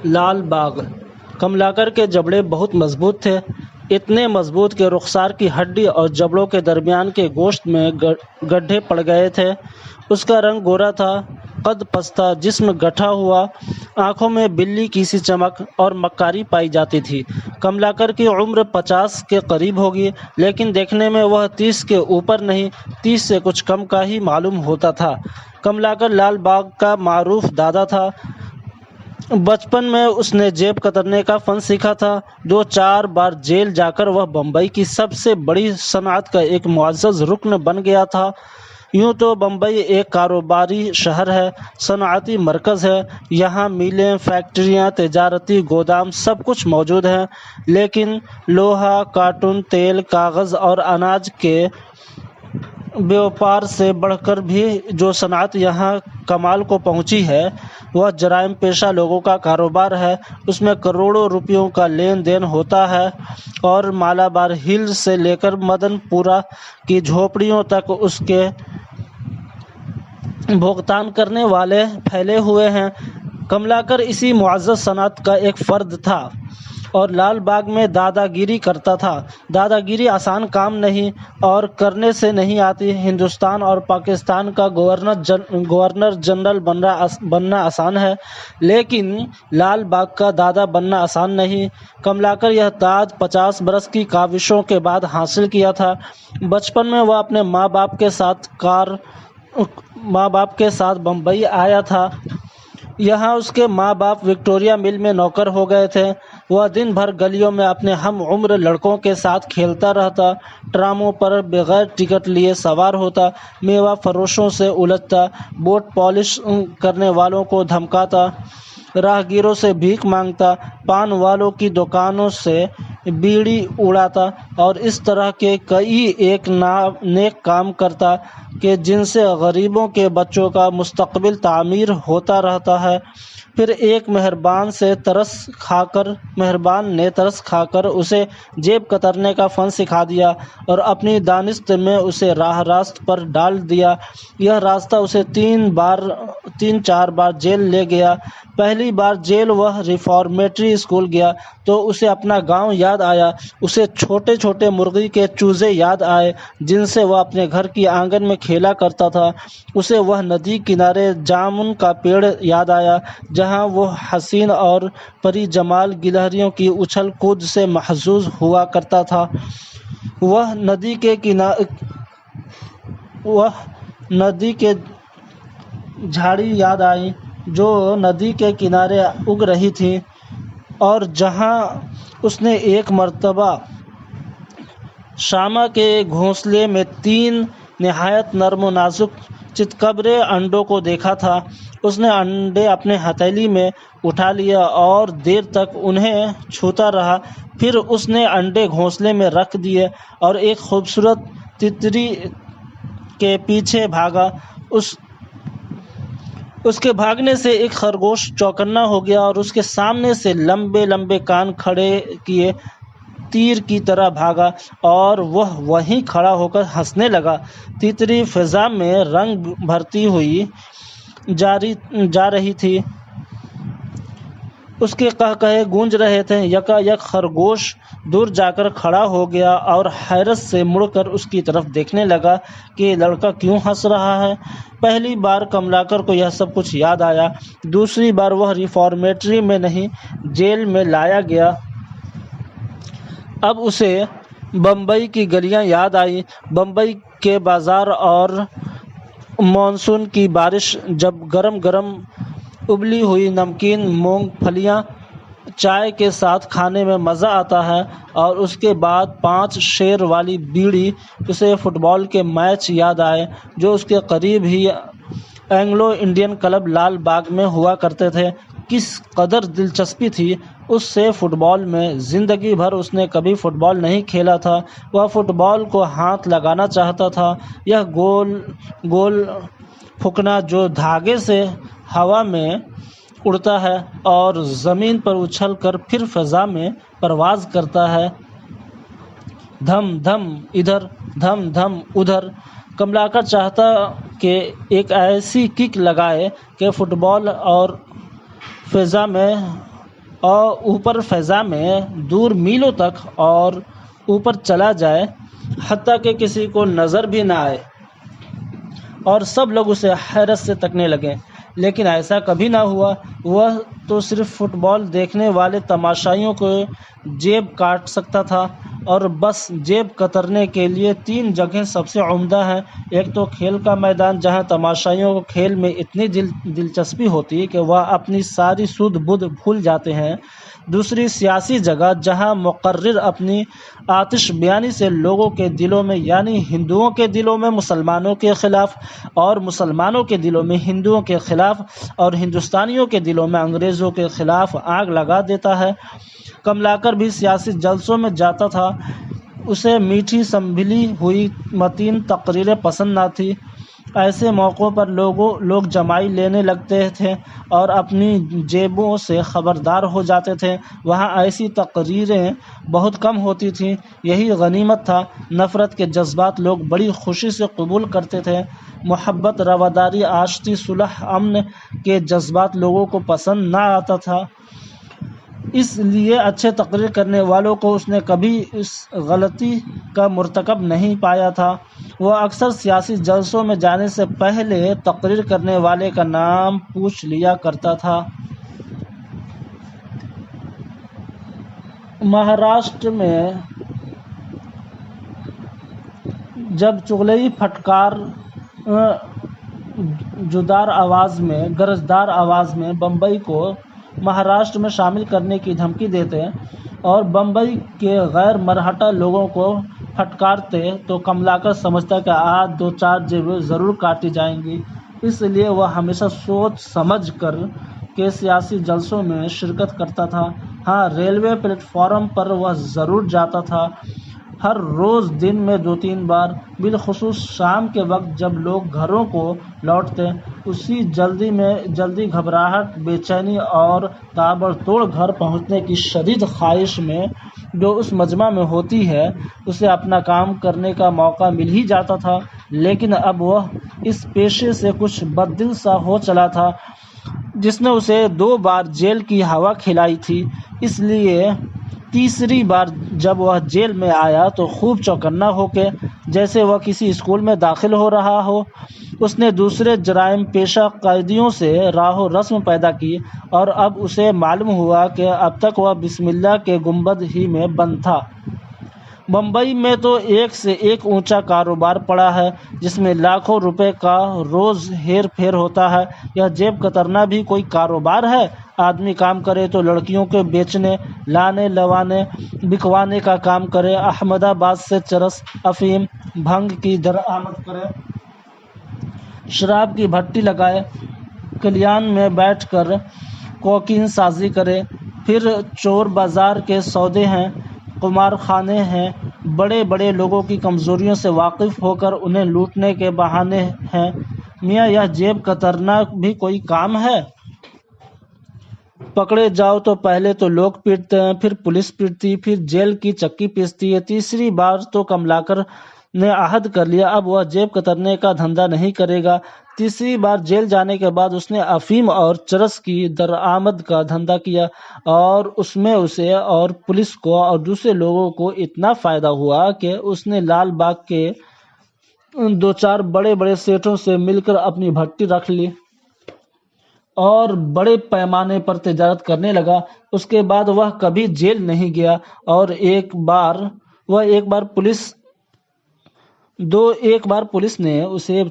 لال باغ۔ کملاکر کے جبڑے بہت مضبوط تھے، اتنے مضبوط کہ رخسار کی ہڈی اور جبڑوں کے درمیان کے گوشت میں گڈھے پڑ گئے تھے۔ اس کا رنگ گورا تھا، قد پستہ، جسم گٹھا ہوا، آنکھوں میں بلی کی سی چمک اور مکاری پائی جاتی تھی۔ کملاکر کی عمر 50 کے قریب ہوگی، لیکن دیکھنے میں وہ 30 کے اوپر نہیں، 30 سے کچھ کم کا ہی معلوم ہوتا تھا۔ کملاکر لال باغ کا معروف دادا تھا۔ بچپن میں اس نے جیب کترنے کا فن سیکھا تھا۔ 2-4 بار جیل جا کر وہ بمبئی کی سب سے بڑی صنعت کا ایک معزز رکن بن گیا تھا۔ یوں تو بمبئی ایک کاروباری شہر ہے، صنعتی مرکز ہے، یہاں میلیں، فیکٹریاں، تجارتی گودام سب کچھ موجود ہیں، لیکن لوہا، کارٹون، تیل، کاغذ اور اناج کے بیوپار سے بڑھ کر بھی جو صنعت یہاں کمال کو پہنچی ہے وہ جرائم پیشہ لوگوں کا کاروبار ہے۔ اس میں کروڑوں روپیوں کا لین دین ہوتا ہے اور مالابار ہلز سے لے کر مدن پورہ کی جھوپڑیوں تک اس کے بھگتان کرنے والے پھیلے ہوئے ہیں۔ کملاکر اسی معزز صنعت کا ایک فرد تھا اور لال باغ میں دادا گیری کرتا تھا۔ دادا گیری آسان کام نہیں اور کرنے سے نہیں آتی۔ ہندوستان اور پاکستان کا گورنر جنرل بننا آسان ہے، لیکن لال باغ کا دادا بننا آسان نہیں۔ کملاکر یہ تاج 50 برس کی کاوشوں کے بعد حاصل کیا تھا۔ بچپن میں وہ اپنے ماں باپ کے ساتھ بمبئی آیا تھا۔ یہاں اس کے ماں باپ وکٹوریہ مل میں نوکر ہو گئے تھے۔ وہ دن بھر گلیوں میں اپنے ہم عمر لڑکوں کے ساتھ کھیلتا رہتا، ٹراموں پر بغیر ٹکٹ لیے سوار ہوتا، میوہ فروشوں سے الجھتا، بوٹ پالش کرنے والوں کو دھمکاتا، راہگیروں سے بھیک مانگتا، پان والوں کی دکانوں سے بیڑی اڑاتا اور اس طرح کے کئی ایک نیک کام کرتا کہ جن سے غریبوں کے بچوں کا مستقبل تعمیر ہوتا رہتا ہے۔ پھر ایک مہربان نے ترس کھا کر اسے جیب کترنے کا فن سکھا دیا اور اپنی دانست میں اسے راہ راست پر ڈال دیا۔ یہ راستہ اسے 3-4 بار جیل لے گیا۔ پہلی بار جیل وہ ریفارمیٹری اسکول گیا تو اسے اپنا گاؤں یاد آیا، اسے چھوٹے چھوٹے مرغی کے چوزے یاد آئے جن سے وہ اپنے گھر کی آنگن میں کھیلا کرتا تھا، اسے وہ ندی کنارے جامن کا پیڑ یاد آیا جہاں وہ حسین اور پری جمال گلہریوں کی اچھل کود سے محظوظ ہوا کرتا تھا۔ وہ ندی کے جھاڑی یاد آئی جو ندی کے کنارے اگ رہی تھی اور جہاں اس نے ایک مرتبہ شامہ کے گھونسلے میں 3 نہایت نرم و نازک چتکبرے انڈوں کو دیکھا تھا۔ اس نے انڈے اپنے ہتھیلی میں اٹھا لیا اور دیر تک انہیں چھوتا رہا، پھر اس نے انڈے گھونسلے میں رکھ دیے اور ایک خوبصورت تتری کے پیچھے بھاگا۔ اس کے بھاگنے سے ایک خرگوش چوکنا ہو گیا اور اس کے سامنے سے لمبے لمبے کان کھڑے کیے تیر کی طرح بھاگا اور وہ وہیں کھڑا ہو کر ہنسنے لگا۔ تتری فضا میں رنگ بھرتی ہوئی جا رہی تھی، اس کے قہقہے گونج رہے تھے۔ یکا یک خرگوش دور جا کر کھڑا ہو گیا اور حیرت سے مڑ کر اس کی طرف دیکھنے لگا کہ یہ لڑکا کیوں ہنس رہا ہے۔ پہلی بار کملاکر کو یہ سب کچھ یاد آیا۔ دوسری بار وہ ریفارمیٹری میں نہیں، جیل میں لایا گیا۔ اب اسے بمبئی کی گلیاں یاد آئیں، بمبئی کے بازار اور مانسون کی بارش، جب گرم گرم ابلی ہوئی نمکین مونگ پھلیاں چائے کے ساتھ کھانے میں مزہ آتا ہے، اور اس کے بعد 5 شیر والی بیڑی۔ اسے فٹ بال کے میچ یاد آئے جو اس کے قریب ہی Anglo Indian club Lal Bagh میں ہوا کرتے تھے۔ کس قدر دلچسپی تھی اس سے فٹ بال میں! زندگی بھر اس نے کبھی فٹ بال نہیں کھیلا تھا۔ وہ فٹ بال کو ہاتھ لگانا چاہتا تھا، یہ گول گول پھکنا جو دھاگے سے ہوا میں اڑتا ہے اور زمین پر اچھل کر پھر فضا میں پرواز کرتا ہے، دھم دھم ادھر دھم دھم ادھر۔ کملاکر چاہتا کہ ایک ایسی کک لگائے کہ فٹ بال اور فضا میں اور اوپر فضا میں دور میلوں تک اور اوپر چلا جائے، حتیٰ کہ کسی کو نظر بھی نہ آئے، اور سب لوگ اسے حیرت سے تکنے لگے۔ لیکن ایسا کبھی نہ ہوا۔ وہ تو صرف فٹ بال دیکھنے والے تماشائیوں کو جیب کاٹ سکتا تھا، اور بس جیب کترنے کے لیے 3 جگہیں سب سے عمدہ ہیں۔ ایک تو کھیل کا میدان، جہاں تماشائیوں کو کھیل میں اتنی دلچسپی ہوتی ہے کہ وہ اپنی ساری سودھ بدھ بھول جاتے ہیں۔ دوسری سیاسی جگہ، جہاں مقرر اپنی آتش بیانی سے لوگوں کے دلوں میں، یعنی ہندوؤں کے دلوں میں مسلمانوں کے خلاف، اور مسلمانوں کے دلوں میں ہندوؤں کے خلاف، اور ہندوستانیوں کے دلوں میں انگریزوں کے خلاف آگ لگا دیتا ہے۔ کملاکر بھی سیاسی جلسوں میں جاتا تھا۔ اسے میٹھی سنبھلی ہوئی متین تقریریں پسند نہ تھیں۔ ایسے موقعوں پر لوگ جمائی لینے لگتے تھے اور اپنی جیبوں سے خبردار ہو جاتے تھے۔ وہاں ایسی تقریریں بہت کم ہوتی تھیں، یہی غنیمت تھا۔ نفرت کے جذبات لوگ بڑی خوشی سے قبول کرتے تھے۔ محبت، رواداری، آشتی، صلح، امن کے جذبات لوگوں کو پسند نہ آتا تھا۔ اس لیے اچھے تقریر کرنے والوں کو اس نے کبھی اس غلطی کا مرتکب نہیں پایا تھا۔ وہ اکثر سیاسی جلسوں میں جانے سے پہلے تقریر کرنے والے کا نام پوچھ لیا کرتا تھا۔ مہاراشٹر میں جب چغلئی پھٹکار گرجدار آواز میں بمبئی کو مہاراشٹر میں شامل کرنے کی دھمکی دیتے اور بمبئی کے غیر مرہٹا لوگوں کو پھٹکارتے تو کملاکر سمجھتا کہ آج 2-4 جیبیں ضرور کاٹی جائیں گی۔ اس لیے وہ ہمیشہ سوچ سمجھ کر کے سیاسی جلسوں میں شرکت کرتا تھا۔ ہاں، ریلوے پلیٹ فارم پر وہ ضرور جاتا تھا، ہر روز دن میں 2-3 بار، بالخصوص شام کے وقت جب لوگ گھروں کو لوٹتے۔ اسی جلدی گھبراہٹ، بے چینی اور تابڑ توڑ گھر پہنچنے کی شدید خواہش میں جو اس مجمع میں ہوتی ہے، اسے اپنا کام کرنے کا موقع مل ہی جاتا تھا۔ لیکن اب وہ اس پیشے سے کچھ بددل سا ہو چلا تھا جس نے اسے 2 بار جیل کی ہوا کھلائی تھی، اس لیے تیسری بار جب وہ جیل میں آیا تو خوب چوکنا ہو کے، جیسے وہ کسی اسکول میں داخل ہو رہا ہو، اس نے دوسرے جرائم پیشہ قیدیوں سے راہ و رسم پیدا کی، اور اب اسے معلوم ہوا کہ اب تک وہ بسم اللہ کے گنبد ہی میں بند تھا۔ بمبئی میں تو ایک سے ایک اونچا کاروبار پڑا ہے، جس میں لاکھوں روپے کا روز ہیر پھیر ہوتا ہے۔ یہ جیب کترنا بھی کوئی کاروبار ہے؟ آدمی کام کرے تو لڑکیوں کے بیچنے، لانے لوانے، بکوانے کا کام کرے، احمد آباد سے چرس، افیم، بھنگ کی درآمد کرے، شراب کی بھٹی لگائے، کلیان میں بیٹھ کر کوکین سازی کرے، پھر چور بازار کے سودے ہیں، قمار خانے ہیں، بڑے بڑے لوگوں کی کمزوریوں سے واقف ہو کر انہیں لوٹنے کے بہانے ہیں۔ میاں، یہ جیب کترنا بھی کوئی کام ہے؟ پکڑے جاؤ تو پہلے تو لوگ پیٹتے ہیں، پھر پولیس پیٹتی، پھر جیل کی چکی پیستی ہے۔ تیسری بار تو کملاکر نے عہد کر لیا، اب وہ جیب کترنے کا دھندا نہیں کرے گا۔ تیسری بار جیل جانے کے بعد اس نے افیم اور چرس کی درآمد کا دھندا کیا، اور اس میں اسے اور پولیس کو اور دوسرے لوگوں کو اتنا فائدہ ہوا کہ اس نے لال باغ کے 2-4 بڑے بڑے سیٹھوں سے مل کر اپنی بھٹی رکھ لی اور بڑے پیمانے پر تجارت کرنے لگا۔ اس کے بعد وہ کبھی جیل نہیں گیا، اور ایک بار پولیس نے اسے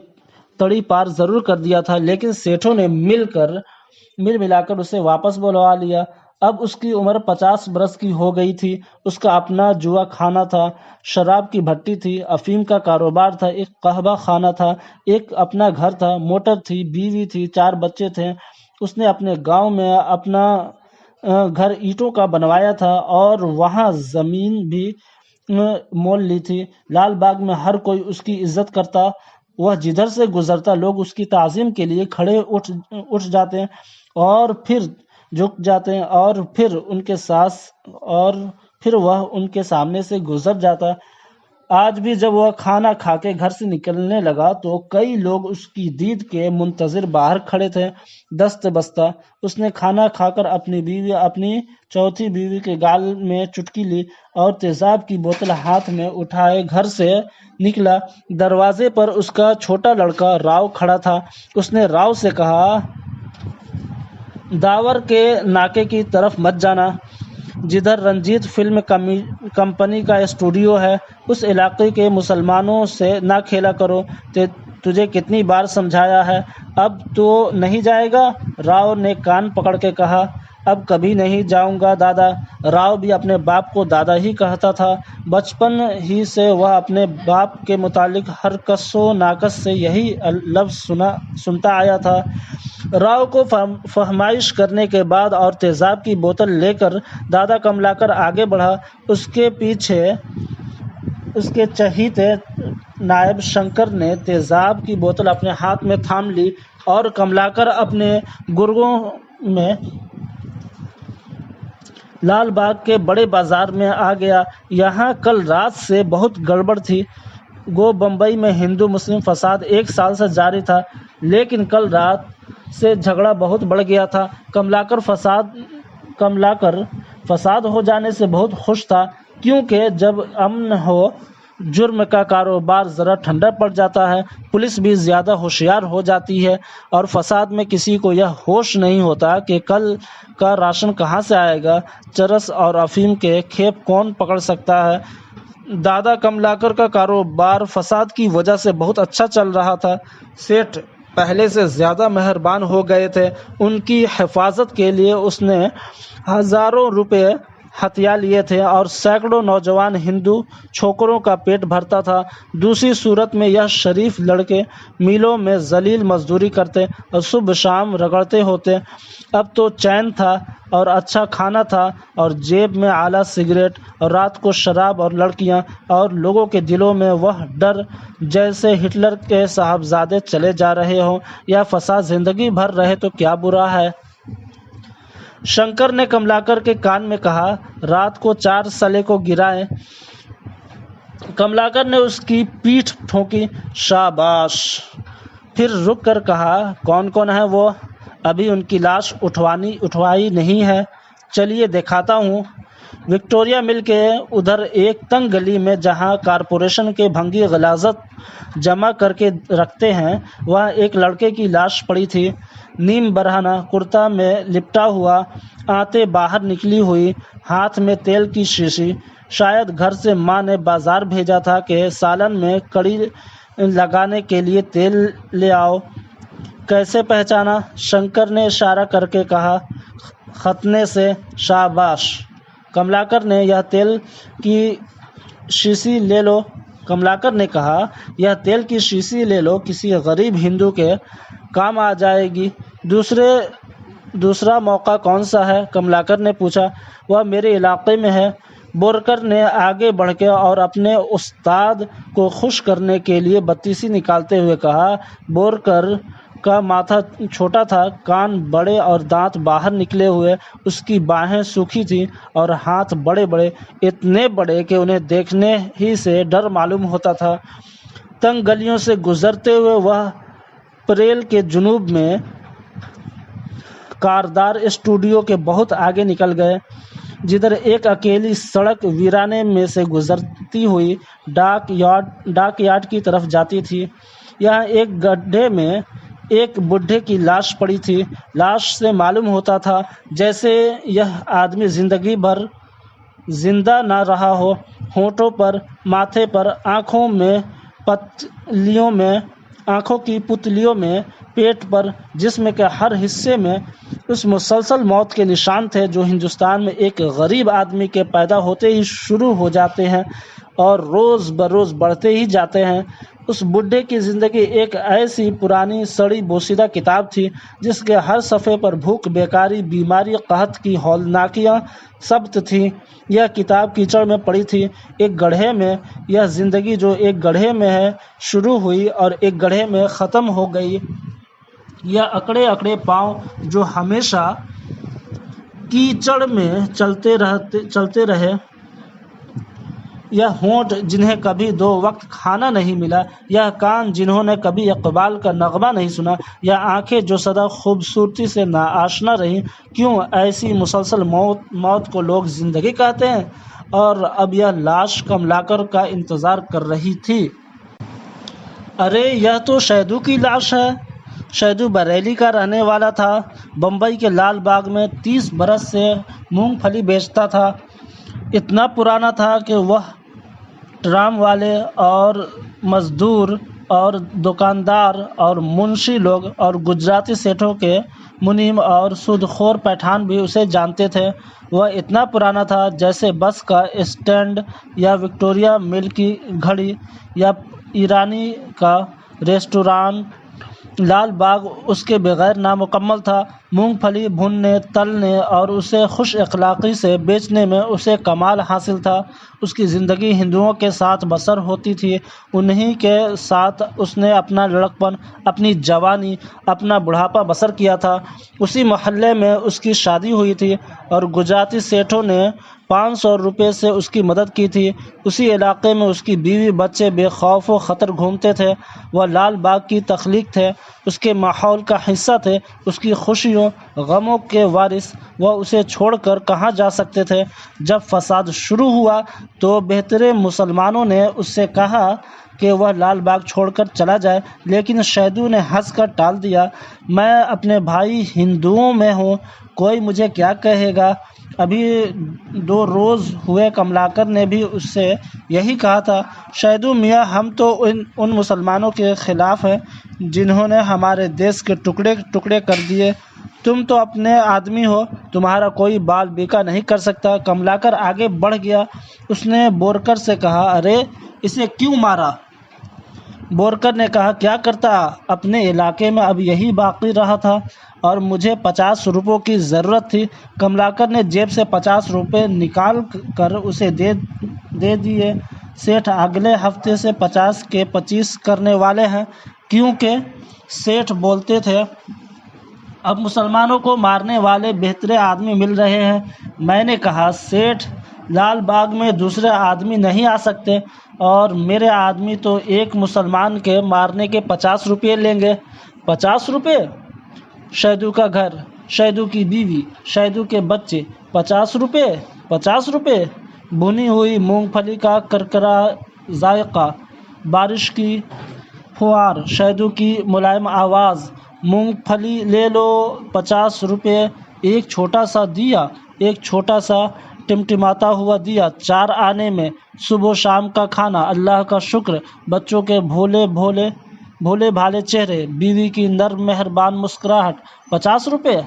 تڑی پار ضرور کر دیا تھا، لیکن سیٹھوں نے ملا کر اسے واپس بلوا لیا۔ اب اس کی عمر 50 برس کی ہو گئی تھی۔ اس کا اپنا جوا خانہ تھا، شراب کی بھٹی تھی، افیم کا کاروبار تھا، ایک قہوہ خانہ تھا، ایک اپنا گھر تھا، موٹر تھی، بیوی تھی، 4 بچے تھے۔ اس نے اپنے گاؤں میں اپنا گھر اینٹوں کا بنوایا تھا اور وہاں زمین بھی مول لی تھی۔ لال باغ میں ہر کوئی اس کی عزت کرتا، وہ جدھر سے گزرتا لوگ اس کی تعظیم کے لیے کھڑے اٹھ جاتے اور پھر جھک جاتے، اور پھر وہ ان کے سامنے سے گزر جاتا۔ آج بھی جب وہ کھانا کھا کے گھر سے نکلنے لگا تو کئی لوگ اس کی دید کے منتظر باہر کھڑے تھے۔ دست بستہ اس نے کھانا کھا کر اپنی چوتھی بیوی کے گال میں چٹکی لی اور تیزاب کی بوتل ہاتھ میں اٹھائے گھر سے نکلا۔ دروازے پر اس کا چھوٹا لڑکا راؤ کھڑا تھا۔ اس نے راؤ سے کہا، داور کے ناکے کی طرف مت جانا، جدھر رنجیت فلم کمپنی کا اسٹوڈیو ہے۔ اس علاقے کے مسلمانوں سے نہ کھیلا کرو۔ تجھے کتنی بار سمجھایا ہے، اب تو نہیں جائے گا؟ راؤ نے کان پکڑ کے کہا، اب کبھی نہیں جاؤں گا دادا۔ راؤ بھی اپنے باپ کو دادا ہی کہتا تھا۔ بچپن ہی سے وہ اپنے باپ کے متعلق ہر کس و ناکس سے یہی لفظ سنتا آیا تھا۔ راؤ کو فہمائش کرنے کے بعد اور تیزاب کی بوتل لے کر دادا کملاکر آگے بڑھا۔ اس کے پیچھے اس کے چہیتے نائب شنکر نے تیزاب کی بوتل اپنے ہاتھ میں تھام لی اور کملاکر اپنے گرگوں میں لال باغ کے بڑے بازار میں آ گیا۔ یہاں کل رات سے بہت گڑبڑ تھی۔ گو بمبئی میں ہندو مسلم فساد 1 سال سے جاری تھا، لیکن کل رات سے جھگڑا بہت بڑھ گیا تھا۔ کملاکر فساد ہو جانے سے بہت خوش تھا، کیونکہ جب امن ہو جرم کا کاروبار ذرا ٹھنڈا پڑ جاتا ہے، پولیس بھی زیادہ ہوشیار ہو جاتی ہے اور فساد میں کسی کو یہ ہوش نہیں ہوتا کہ کل کا راشن کہاں سے آئے گا، چرس اور افیم کے کھیپ کون پکڑ سکتا ہے۔ دادا کملاکر کا کاروبار فساد کی وجہ سے بہت اچھا چل رہا تھا۔ سیٹھ پہلے سے زیادہ مہربان ہو گئے تھے۔ ان کی حفاظت کے لیے اس نے ہزاروں روپے ہتھیا لیے تھے اور سینکڑوں نوجوان ہندو چھوکروں کا پیٹ بھرتا تھا۔ دوسری صورت میں یہ شریف لڑکے میلوں میں ذلیل مزدوری کرتے اور صبح شام رگڑتے ہوتے۔ اب تو چین تھا اور اچھا کھانا تھا اور جیب میں اعلیٰ سگریٹ، اور رات کو شراب اور لڑکیاں، اور لوگوں کے دلوں میں وہ ڈر جیسے ہٹلر کے صاحبزادے چلے جا رہے ہوں یا فساد زندگی بھر رہے تو کیا برا ہے۔ شنکر نے کملاکر کے کان میں کہا، رات کو 4 سلے کو گرائیں۔ کملاکر نے اس کی پیٹھ ٹھونکی، شاباش۔ پھر رک کر کہا، کون کون ہے وہ؟ ابھی ان کی لاش اٹھوائی نہیں ہے، چلیے دکھاتا ہوں۔ وکٹوریہ مل کے ادھر ایک تنگ گلی میں جہاں کارپوریشن کے بھنگی غلاظت جمع کر کے رکھتے ہیں، وہاں ایک لڑکے کی لاش پڑی تھی، نیم برہنہ کرتا میں لپٹا ہوا، آنتیں باہر نکلی ہوئی، ہاتھ میں تیل کی شیشی۔ شاید گھر سے ماں نے بازار بھیجا تھا کہ سالن میں کڑی لگانے کے لیے تیل لے آؤ۔ کیسے پہچانا؟ شنکر نے اشارہ کر کے کہا، ختنے سے۔ شاباش۔ کملاکر نے یہ تیل کی شیشی لے لو۔ کملاکر نے کہا، یہ تیل کی شیشی لے لو، کسی غریب ہندو کے کام آ جائے گی۔ دوسرا موقع کون سا ہے؟ کملاکر نے پوچھا۔ وہ میرے علاقے میں ہے۔ بورکر نے آگے بڑھ کے اور اپنے استاد کو خوش کرنے کے لیے بتیسی نکالتے ہوئے کہا۔ بورکر کا ماتھا چھوٹا تھا، کان بڑے اور دانت باہر نکلے ہوئے، اس کی باہیں سوکھی تھیں اور ہاتھ بڑے بڑے، اتنے بڑے کہ انہیں دیکھنے ہی سے ڈر معلوم ہوتا تھا۔ تنگ گلیوں سے گزرتے ہوئے وہ پریل کے جنوب میں کاردار اسٹوڈیو کے بہت آگے نکل گئے، جدھر ایک اکیلی سڑک ویرانے میں سے گزرتی ہوئی ڈاک یارڈ کی طرف جاتی تھی۔ یہاں ایک گڈھے میں ایک بوڑھے کی لاش پڑی تھی۔ لاش سے معلوم ہوتا تھا جیسے یہ آدمی زندگی بھر زندہ نہ رہا ہو۔ ہونٹوں پر، ماتھے پر، آنکھوں کی پتلیوں میں، پیٹ پر، جسم کے ہر حصے میں اس مسلسل موت کے نشان تھے جو ہندوستان میں ایک غریب آدمی کے پیدا ہوتے ہی شروع ہو جاتے ہیں اور روز بروز بڑھتے ہی جاتے ہیں۔ اس بڈھے کی زندگی ایک ایسی پرانی سڑی بوسیدہ کتاب تھی جس کے ہر صفحے پر بھوک، بیکاری، بیماری، قحط کی ہولناکیاں ثبت تھیں۔ یہ کتاب کیچڑ میں پڑی تھی، ایک گڑھے میں۔ یہ زندگی جو ایک گڑھے میں ہے شروع ہوئی اور ایک گڑھے میں ختم ہو گئی۔ یہ اکڑے اکڑے پاؤں جو ہمیشہ کیچڑ میں چلتے رہے، یہ ہونٹ جنہیں کبھی 2 وقت کھانا نہیں ملا، یہ کان جنہوں نے کبھی اقبال کا نغمہ نہیں سنا، یا آنکھیں جو سدا خوبصورتی سے ناآشنا رہیں، کیوں ایسی مسلسل موت کو لوگ زندگی کہتے ہیں؟ اور اب یہ لاش کملاکر کا انتظار کر رہی تھی۔ ارے یہ تو شیدو کی لاش ہے۔ شیدو بریلی کا رہنے والا تھا، بمبئی کے لال باغ میں 30 برس سے مونگ پھلی بیچتا تھا۔ اتنا پرانا تھا کہ وہ ٹرام والے اور مزدور اور دکاندار اور منشی لوگ اور گجراتی سیٹھوں کے منیم اور سود خور پٹھان بھی اسے جانتے تھے۔ وہ اتنا پرانا تھا جیسے بس کا اسٹینڈ، یا وکٹوریہ مل کی گھڑی، یا ایرانی کا ریسٹوران۔ لال باغ اس کے بغیر نامکمل تھا۔ مونگ پھلی بھوننے، تلنے اور اسے خوش اخلاقی سے بیچنے میں اسے کمال حاصل تھا۔ اس کی زندگی ہندوؤں کے ساتھ بسر ہوتی تھی، انہی کے ساتھ اس نے اپنا لڑکپن، اپنی جوانی، اپنا بڑھاپا بسر کیا تھا۔ اسی محلے میں اس کی شادی ہوئی تھی اور گجراتی سیٹھوں نے 500 روپے سے اس کی مدد کی تھی۔ اسی علاقے میں اس کی بیوی بچے بے خوف و خطر گھومتے تھے۔ وہ لال باغ کی تخلیق تھے، اس کے ماحول کا حصہ تھے، اس کی خوشیوں غموں کے وارث۔ وہ اسے چھوڑ کر کہاں جا سکتے تھے؟ جب فساد شروع ہوا تو بہترے مسلمانوں نے اس سے کہا کہ وہ لال باغ چھوڑ کر چلا جائے، لیکن شیدو نے ہنس کر ٹال دیا، میں اپنے بھائی ہندوؤں میں ہوں، کوئی مجھے کیا کہے گا؟ ابھی 2 روز ہوئے کملاکر نے بھی اس سے یہی کہا تھا۔ شیدو میاں، ہم تو ان مسلمانوں کے خلاف ہیں جنہوں نے ہمارے دیس کے ٹکڑے ٹکڑے کر دیے۔ تم تو اپنے آدمی ہو، تمہارا کوئی بال بیکا نہیں کر سکتا۔ کملاکر آگے بڑھ گیا۔ اس نے بورکر سے کہا، ارے اسے کیوں مارا؟ بورکر نے کہا، کیا کرتا، اپنے علاقے میں اب یہی باقی رہا تھا اور مجھے 50 روپوں کی ضرورت تھی۔ کملاکر نے جیب سے 50 روپے نکال کر اسے دے دیے۔ سیٹھ اگلے ہفتے سے 50 کے 25 کرنے والے ہیں، کیونکہ سیٹھ بولتے تھے اب مسلمانوں کو مارنے والے بہترے آدمی مل رہے ہیں۔ میں نے کہا، سیٹھ، لال باغ میں دوسرے آدمی نہیں آ سکتے اور میرے آدمی تو ایک مسلمان کے مارنے کے 50 روپے لیں گے۔ 50 روپے؟ شیدو کا گھر، شیدو کی بیوی، شیدو کے بچے، 50 روپے؟ 50 روپے؟ بھنی ہوئی مونگ پھلی کا کرکرا ذائقہ، بارش کی پھوار، شیدو کی ملائم آواز، مونگ پھلی لے لو، 50 روپے، ایک چھوٹا سا دیا، ایک چھوٹا سا ٹمٹماتا ہوا دیا 4 آنے میں، صبح و شام کا کھانا، اللہ کا شکر، بچوں کے بھولے بھالے چہرے، بیوی کی نرم مہربان مسکراہٹ۔ 50 روپے؟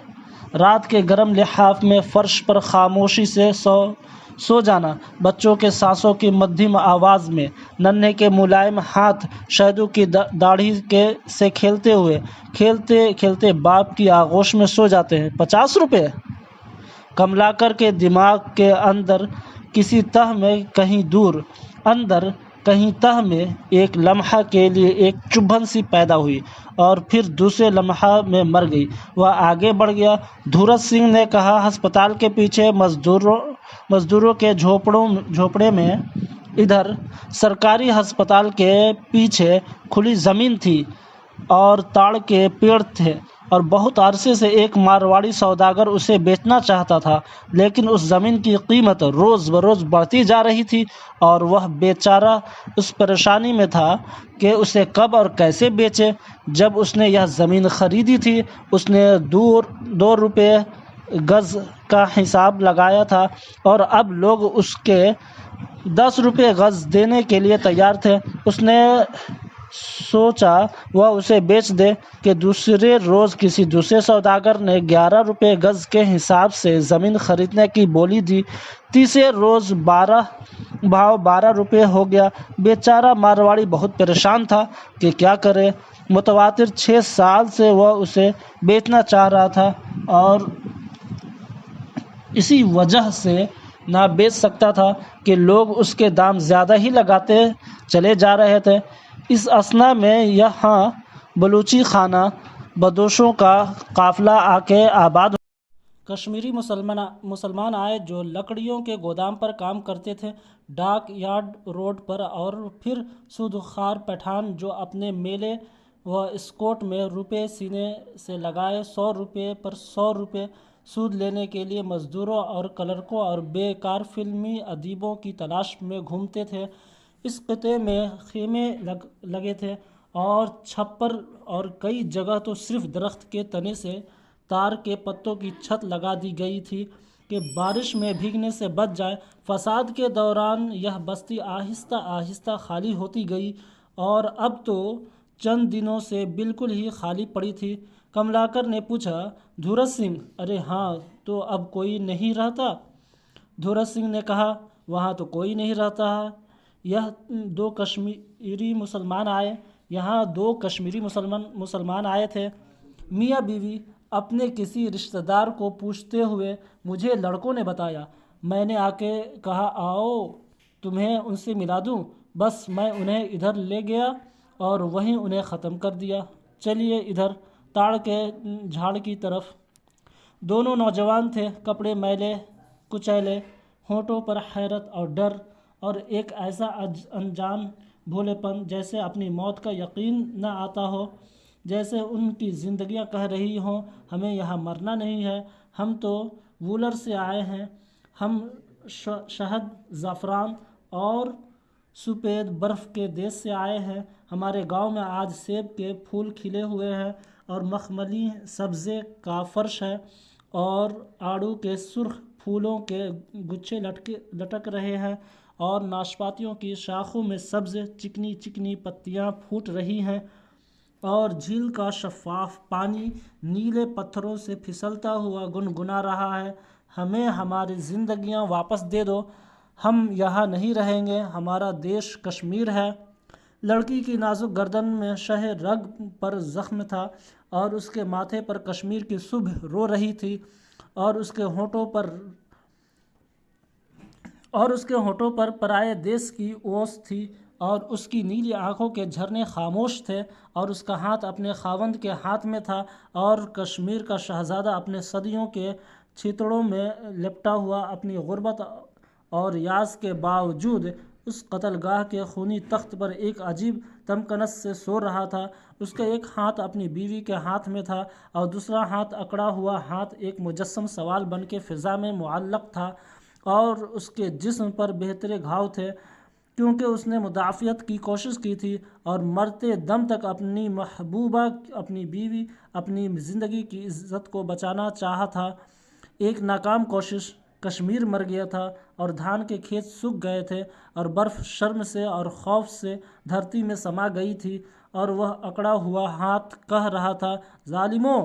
رات کے گرم لحاف میں فرش پر خاموشی سے سو جانا، بچوں کے سانسوں کی مدھم آواز میں، ننھے کے ملائم ہاتھ شیدو کی داڑھی سے کھیلتے باپ کی آغوش میں سو جاتے ہیں۔ 50 روپے؟ کملاکر کے دماغ کے اندر کسی تہ میں کہیں دور، اندر کہیں تہ میں ایک لمحہ کے لیے ایک چبھن سی پیدا ہوئی اور پھر دوسرے لمحہ میں مر گئی۔ وہ آگے بڑھ گیا۔ دھورت سنگھ نے کہا، ہسپتال کے پیچھے مزدوروں کے جھوپڑے میں، ادھر سرکاری ہسپتال کے پیچھے کھلی زمین تھی اور تاڑ کے پیڑ تھے اور بہت عرصے سے ایک مارواڑی سوداگر اسے بیچنا چاہتا تھا، لیکن اس زمین کی قیمت روز بروز بڑھتی جا رہی تھی اور وہ بیچارہ اس پریشانی میں تھا کہ اسے کب اور کیسے بیچے۔ جب اس نے یہ زمین خریدی تھی، اس نے 2 روپے گز کا حساب لگایا تھا اور اب لوگ اس کے 10 روپے گز دینے کے لیے تیار تھے۔ اس نے سوچا وہ اسے بیچ دے کہ دوسرے روز کسی دوسرے سوداگر نے 11 روپے گز کے حساب سے زمین خریدنے کی بولی دی۔ تیسرے روز 12 روپے ہو گیا۔ بیچارہ مارواڑی بہت پریشان تھا کہ کیا کرے۔ متواتر 6 سال سے وہ اسے بیچنا چاہ رہا تھا اور اسی وجہ سے نہ بیچ سکتا تھا کہ لوگ اس کے دام زیادہ ہی لگاتے چلے جا رہے تھے۔ اس اثنا میں یہاں بلوچی خانہ بدوشوں کا قافلہ آ کے آباد کشمیری مسلمان آئے جو لکڑیوں کے گودام پر کام کرتے تھے، ڈاک یارڈ روڈ پر، اور پھر سودخوار پٹھان جو اپنے میلے و اسکورٹ میں روپے سینے سے لگائے 100 روپے پر 100 روپے سود لینے کے لیے مزدوروں اور کلرکوں اور بے کار فلمی ادیبوں کی تلاش میں گھومتے تھے۔ اس خطے میں خیمے لگے تھے اور چھپر، اور کئی جگہ تو صرف درخت کے تنے سے تار کے پتوں کی چھت لگا دی گئی تھی کہ بارش میں بھیگنے سے بچ جائے۔ فساد کے دوران یہ بستی آہستہ آہستہ خالی ہوتی گئی اور اب تو چند دنوں سے بالکل ہی خالی پڑی تھی۔ کملاکر نے پوچھا، دھورت سنگھ؟ ارے ہاں، تو اب کوئی نہیں رہتا؟ دھورت سنگھ نے کہا، وہاں تو کوئی نہیں رہتا ہے۔ یہاں دو کشمیری مسلمان آئے تھے، میاں بیوی۔ اپنے کسی رشتہ دار کو پوچھتے ہوئے مجھے لڑکوں نے بتایا۔ میں نے آ کے کہا، آؤ تمہیں ان سے ملا دوں۔ بس میں انہیں ادھر لے گیا اور وہیں انہیں ختم کر دیا۔ چلیے ادھر تاڑ کے جھاڑ کی طرف۔ دونوں نوجوان تھے، کپڑے میلے کچیلے، ہونٹوں پر حیرت اور ڈر، اور ایک ایسا انجان بھولے پن، جیسے اپنی موت کا یقین نہ آتا ہو، جیسے ان کی زندگیاں کہہ رہی ہوں، ہمیں یہاں مرنا نہیں ہے، ہم تو وولر سے آئے ہیں، ہم شہد، زعفران اور سفید برف کے دیش سے آئے ہیں۔ ہمارے گاؤں میں آج سیب کے پھول کھلے ہوئے ہیں اور مخملی سبزے کا فرش ہے، اور آڑو کے سرخ پھولوں کے گچھے لٹک رہے ہیں، اور ناشپاتیوں کی شاخوں میں سبز چکنی چکنی پتیاں پھوٹ رہی ہیں، اور جھیل کا شفاف پانی نیلے پتھروں سے پھسلتا ہوا گنگنا رہا ہے۔ ہمیں ہماری زندگیاں واپس دے دو، ہم یہاں نہیں رہیں گے، ہمارا دیش کشمیر ہے۔ لڑکی کی نازک گردن میں شہ رگ پر زخم تھا، اور اس کے ماتھے پر کشمیر کی صبح رو رہی تھی، اور اس کے ہونٹوں پر پرائے دیس کی اوس تھی، اور اس کی نیلی آنکھوں کے جھرنے خاموش تھے، اور اس کا ہاتھ اپنے خاوند کے ہاتھ میں تھا، اور کشمیر کا شہزادہ اپنے صدیوں کے چیتڑوں میں لپٹا ہوا اپنی غربت اور یاس کے باوجود اس قتل گاہ کے خونی تخت پر ایک عجیب تمکنس سے سو رہا تھا۔ اس کا ایک ہاتھ اپنی بیوی کے ہاتھ میں تھا، اور دوسرا ہاتھ، اکڑا ہوا ہاتھ، ایک مجسم سوال بن کے فضا میں معلق تھا، اور اس کے جسم پر بہترے گھاؤ تھے، کیونکہ اس نے مدافعت کی کوشش کی تھی، اور مرتے دم تک اپنی محبوبہ، اپنی بیوی، اپنی زندگی کی عزت کو بچانا چاہا تھا۔ ایک ناکام کوشش۔ کشمیر مر گیا تھا، اور دھان کے کھیت سوکھ گئے تھے، اور برف شرم سے اور خوف سے دھرتی میں سما گئی تھی، اور وہ اکڑا ہوا ہاتھ کہہ رہا تھا، ظالموں!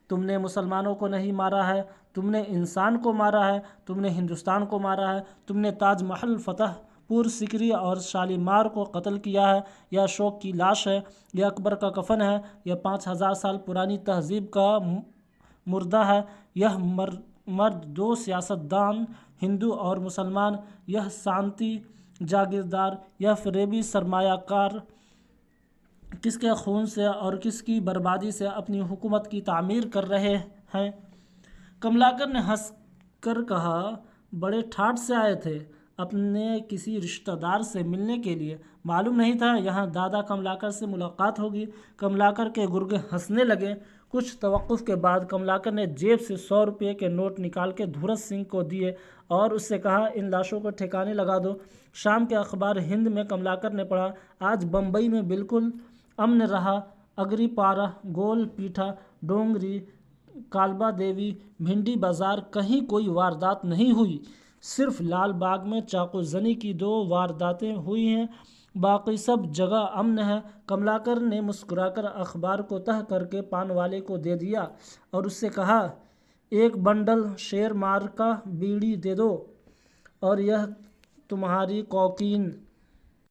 تم نے مسلمانوں کو نہیں مارا ہے، تم نے انسان کو مارا ہے، تم نے ہندوستان کو مارا ہے، تم نے تاج محل، فتح پور سیکری اور شالیمار کو قتل کیا ہے۔ یہ اشوک کی لاش ہے، یہ اکبر کا کفن ہے، یہ 5000 سال پرانی تہذیب کا مردہ ہے، یہ مرد دو سیاستدان، ہندو اور مسلمان، یہ سانتی جاگیردار، یہ فریبی سرمایہ کار، کس کے خون سے اور کس کی بربادی سے اپنی حکومت کی تعمیر کر رہے ہیں؟ کملاکر نے ہنس کر کہا، بڑے ٹھاٹھ سے آئے تھے اپنے کسی رشتہ دار سے ملنے کے لیے؟ معلوم نہیں تھا یہاں دادا کملاکر سے ملاقات ہوگی۔ کملاکر کے گرگے ہنسنے لگے۔ کچھ توقف کے بعد کملاکر نے جیب سے 100 روپے کے نوٹ نکال کے دھورت سنگھ کو دیے، اور اس سے کہا، ان لاشوں کو ٹھکانے لگا دو۔ شام کے اخبار ہند میں کملاکر نے پڑھا، آج بمبئی میں بالکل امن رہا، اگری پارہ، گول پیٹھا، ڈونگری، کالبا دیوی، بھنڈی بازار، کہیں کوئی واردات نہیں ہوئی، صرف لال باغ میں چاقو زنی کی 2 وارداتیں ہوئی ہیں، باقی سب جگہ امن ہے۔ کملاکر نے مسکرا کر اخبار کو تہہ کر کے پان والے کو دے دیا، اور اس سے کہا، ایک بنڈل شیر مارکا بیڑی دے دو، اور یہ تمہاری کوکین